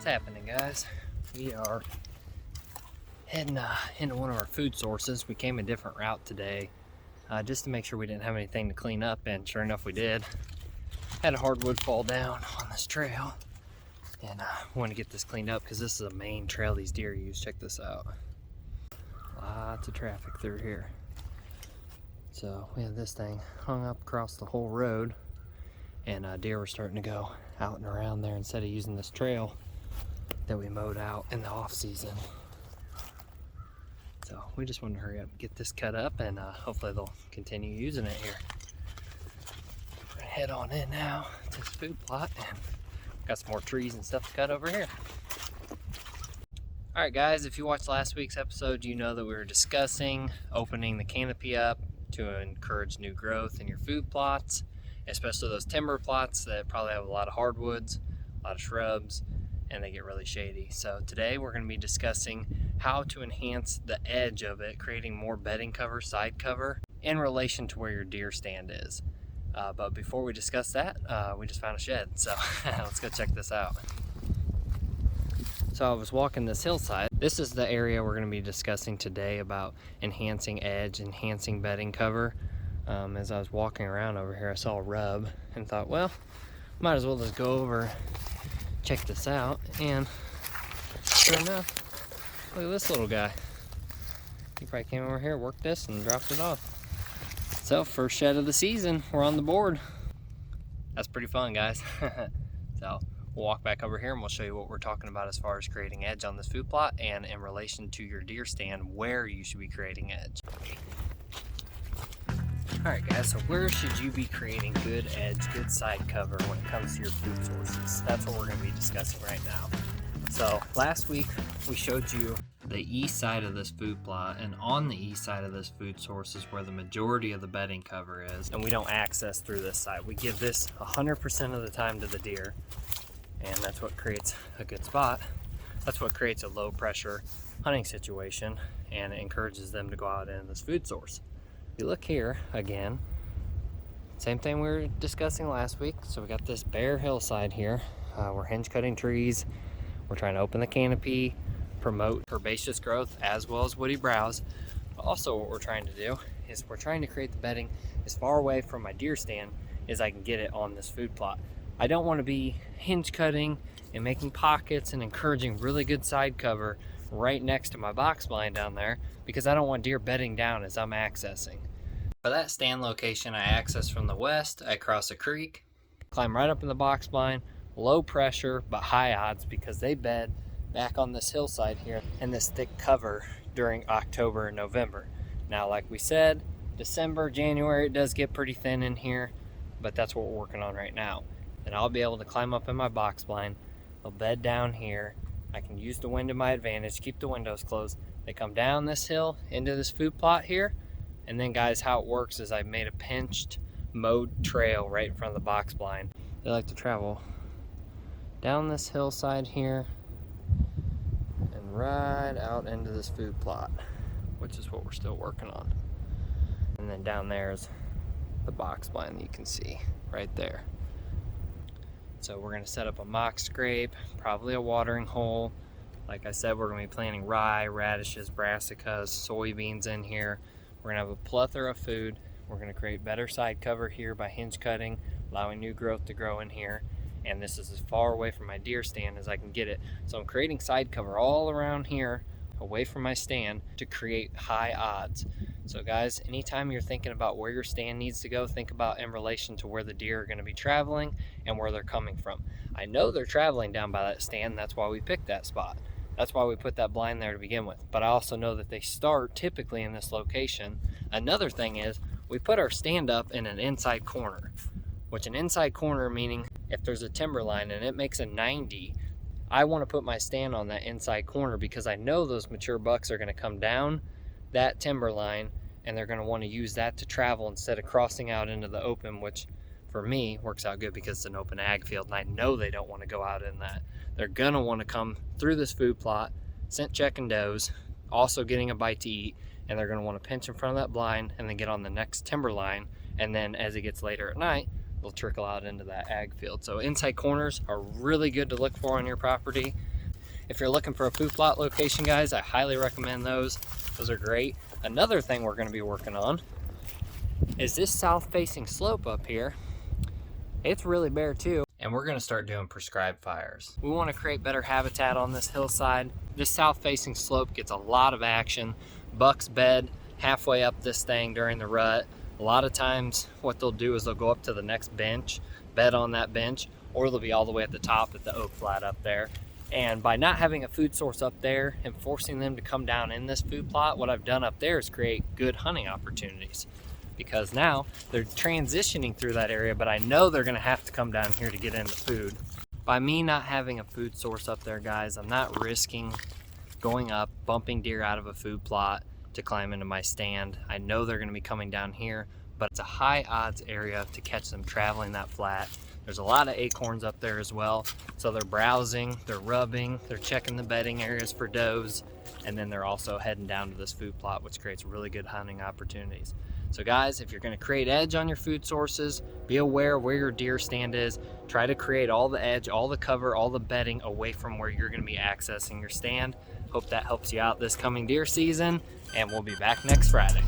What's happening, guys? We are heading into one of our food sources. We came a different route today just to make sure we didn't have anything to clean up, and sure enough we did. Had a hardwood fall down on this trail, and want to get this cleaned up because this is a main trail these deer use. Check this out. Lots of traffic through here. So we have this thing hung up across the whole road, and deer were starting to go out and around there instead of using this trail that we mowed out in the off season. So we just want to hurry up and get this cut up, and hopefully they'll continue using it here. We're gonna head on in now to this food plot, and got some more trees and stuff to cut over here. Alright guys, if you watched last week's episode, you know that we were discussing opening the canopy up to encourage new growth in your food plots, especially those timber plots that probably have a lot of hardwoods, a lot of shrubs, and they get really shady. So today we're going to be discussing how to enhance the edge of it, creating more bedding cover, side cover, in relation to where your deer stand is. But before we discuss that, we just found a shed, so let's go check this out. So I was walking this hillside. This is the area we're going to be discussing today about enhancing edge, enhancing bedding cover. As I was walking around over here, I saw a rub and thought, well, might as well just go over, check this out, and sure enough, look at this little guy. He probably came over here, worked this, and dropped it off. So, first shed of the season, we're on the board. That's pretty fun, guys. So, we'll walk back over here and we'll show you what we're talking about as far as creating edge on this food plot and in relation to your deer stand, where you should be creating edge. Alright guys, so where should you be creating good edge, good side cover when it comes to your food sources? That's what we're going to be discussing right now. So last week we showed you the east side of this food plot, and on the east side of this food source is where the majority of the bedding cover is, and we don't access through this side. We give this 100% of the time to the deer, and that's what creates a good spot. That's what creates a low pressure hunting situation, and it encourages them to go out into this food source. If you look here again, same thing we were discussing last week. So we got this bare hillside here. We're hinge cutting trees. We're trying to open the canopy, promote herbaceous growth as well as woody browse. Also, what we're trying to do is we're trying to create the bedding as far away from my deer stand as I can get it on this food plot. I don't want to be hinge cutting and making pockets and encouraging really good side cover right next to my box blind down there, because I don't want deer bedding down as I'm accessing. For that stand location, I access from the west. I cross a creek, climb right up in the box blind, low pressure but high odds, because they bed back on this hillside here in this thick cover during October and November. Now, like we said, December, January, it does get pretty thin in here, but that's what we're working on right now. And I'll be able to climb up in my box blind. They'll bed down here. I can use the wind to my advantage, keep the windows closed. They come down this hill into this food plot here, and then guys, how it works is I made a pinched mowed trail right in front of the box blind. They like to travel down this hillside here and right out into this food plot, which is what we're still working on. And then down there is the box blind that you can see right there. So we're going to set up a mock scrape, probably a watering hole. Like I said, we're going to be planting rye, radishes, brassicas, soybeans in here. We're going to have a plethora of food. We're going to create better side cover here by hinge cutting, allowing new growth to grow in here. And this is as far away from my deer stand as I can get it. So I'm creating side cover all around here, away from my stand, to create high odds. So guys, anytime you're thinking about where your stand needs to go, think about in relation to where the deer are going to be traveling and where they're coming from. I know they're traveling down by that stand. That's why we picked that spot. That's why we put that blind there to begin with. But I also know that they start typically in this location. Another thing is we put our stand up in an inside corner, which an inside corner meaning if there's a timber line and it makes a 90, I want to put my stand on that inside corner, because I know those mature bucks are going to come down that timber line and they're going to want to use that to travel instead of crossing out into the open, which for me works out good because it's an open ag field and I know they don't want to go out in that. They're going to want to come through this food plot, scent checking does, also getting a bite to eat, and they're going to want to pinch in front of that blind and then get on the next timber line, and then as it gets later at night, they'll trickle out into that ag field. So inside corners are really good to look for on your property. if you're looking for a food plot location, guys, I highly recommend those. Those are great. Another thing we're going to be working on is this south facing slope up here. It's really bare too, and we're going to start doing prescribed fires. We want to create better habitat on this hillside. This south facing slope gets a lot of action. Bucks bed halfway up this thing during the rut. A lot of times what they'll do is they'll go up to the next bench, bed on that bench, or they'll be all the way at the top at the oak flat up there. And by not having a food source up there and forcing them to come down in this food plot, what I've done up there is create good hunting opportunities, because now they're transitioning through that area, but I know they're gonna have to come down here to get into food. By me not having a food source up there, guys, I'm not risking going up, bumping deer out of a food plot to climb into my stand. I know they're gonna be coming down here, but it's a high odds area to catch them traveling that flat. There's a lot of acorns up there as well. So they're browsing, they're rubbing, they're checking the bedding areas for does, and then they're also heading down to this food plot, which creates really good hunting opportunities. So guys, if you're gonna create edge on your food sources, be aware where your deer stand is. Try to create all the edge, all the cover, all the bedding away from where you're gonna be accessing your stand. Hope that helps you out this coming deer season, and we'll be back next Friday.